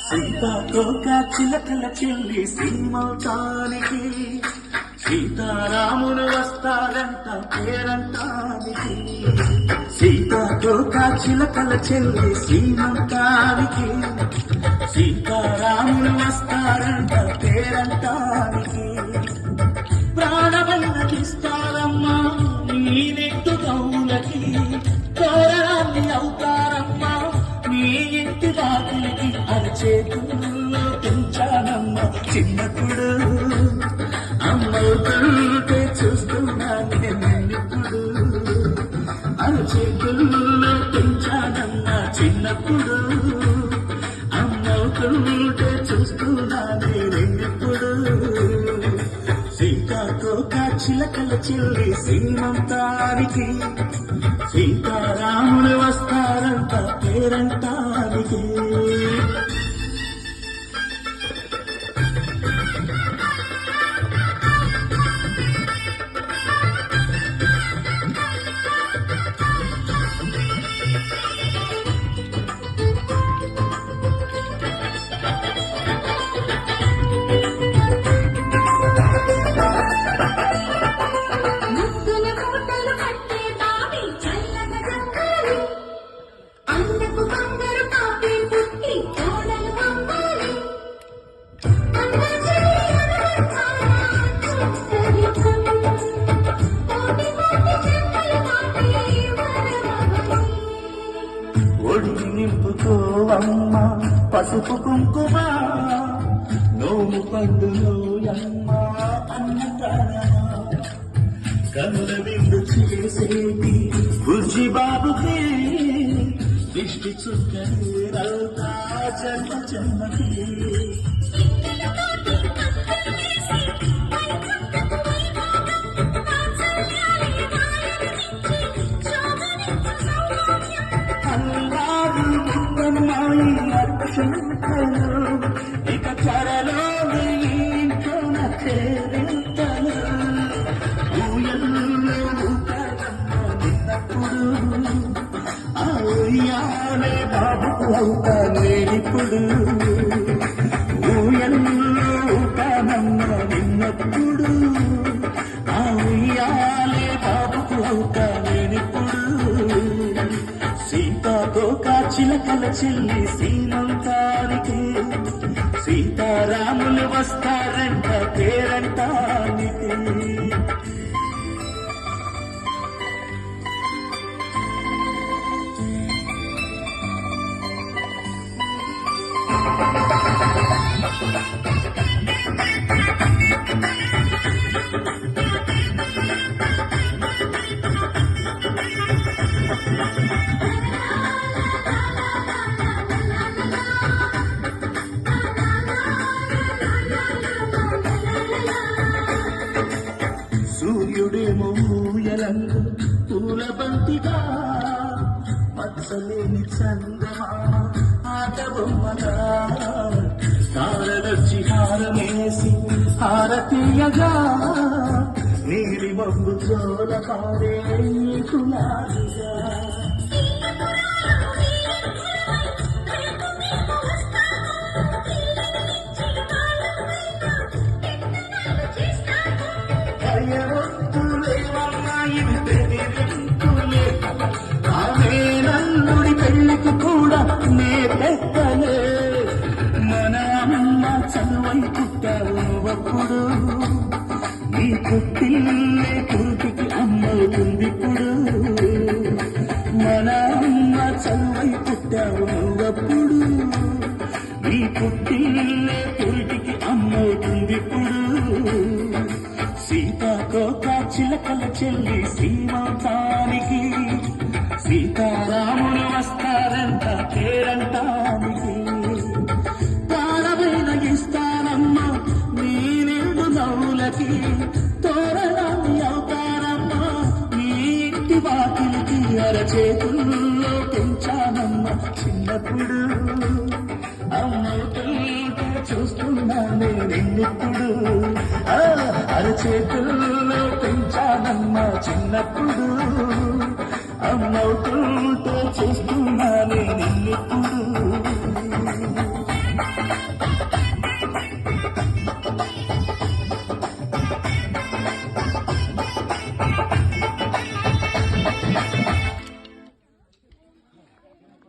సీతాకోక చిలకల చెల్లి శ్రీమంతానికి సీతారాములు వస్తారంట పేరంటానికి. సీతాకోక చిలకల చెల్లి శ్రీమంతానికి సీతారాములు వస్తారంట పేరంటానికి. ప్రాణమైనకిస్తారమ్మా నీ నెట్టు కౌలకి, తోరణాన్ని అవుతారమ్మా నీ ఇంటి రాకులకి. అరచేతుల్లో పెంచానమ్మ చిన్నప్పుడు, అమ్మవుతుంటే చూస్తున్నాను నిన్నప్పుడు. అరచేతుల్లో పెంచానమ్మ చిన్నప్పుడు, అమ్మవుతుంటే చూస్తున్నాను నిన్నప్పుడు. సీతాకోక చిలకల చెల్లి శ్రీమంతానికి సీతారాములు వస్తారంట పేరంటానికి. ఒడిని నింపుకోవమ్మ పసుపు కుంకుమ, నోము పండులోయమ్మ అన్నదానమా. కనుల విందు చేసేటి బుజ్జి బాబుకి దిష్టి చుక్కలేరవుతా జన్మ జన్మకి. ఇక త్వరలో ఇంట్లోన చేరింతలు ఊయల్లో నిన్నప్పుడు, ఆ ఉయ్యాలే బాబుకు అవుతా నేనిప్పుడు. ఊయల్లో ఊటానమ్మ నిన్నప్పుడు, ఆ ఉయ్యాలే బాబుకు అవుతా నేనిప్పుడు. సీతాకోక చిలకల చెల్లి శ్రీమంతానికి సీతారాములు వస్తారంట పేరంటానికి. సూర్యుడేమో ఊయలందు పూల బంతిగా, మచ్చలేని చందమామ ఆట బొమ్మగా. తారలొచ్చి హారమేసి హారతీయగా, నీలి మబ్బు జోల పాడే కులాదిగా. ఆమె పెళ్లికి కూడా నే పెట్టలే, మన అమ్మ చదువై పుట్టావు నువ్వప్పుడు. నీ పుట్టిల్లే పురుటికి అమ్మవుతుందిప్పుడు, మన అమ్మ చదువై పుట్టావు నువ్వప్పుడు. నీ పుట్టిల్లే పురుటికి అమ్మవుతుందిప్పుడు. సీతాకోక చిలకల చెల్లి శ్రీమంతానికి సీతారాములు వస్తారంట పేరంటానికి. ప్రాణమైన ఇస్తానమ్మ నీ నిండు నవ్వులకి, తోరణాన్ని అవుతారమ్మా నీ ఇంటి వాకిలికి. అరచేతుల్లో పెంచానమ్మ చిన్నప్పుడు, అమ్మవుతుంటే చూస్తున్నా చూస్తున్నానే నిన్నిప్పుడు అరచేతుల్లో పెంచానమ్మా చిన్నప్పుడు అమ్మవుతుంటే చూస్తున్నానే నిన్నిప్పుడు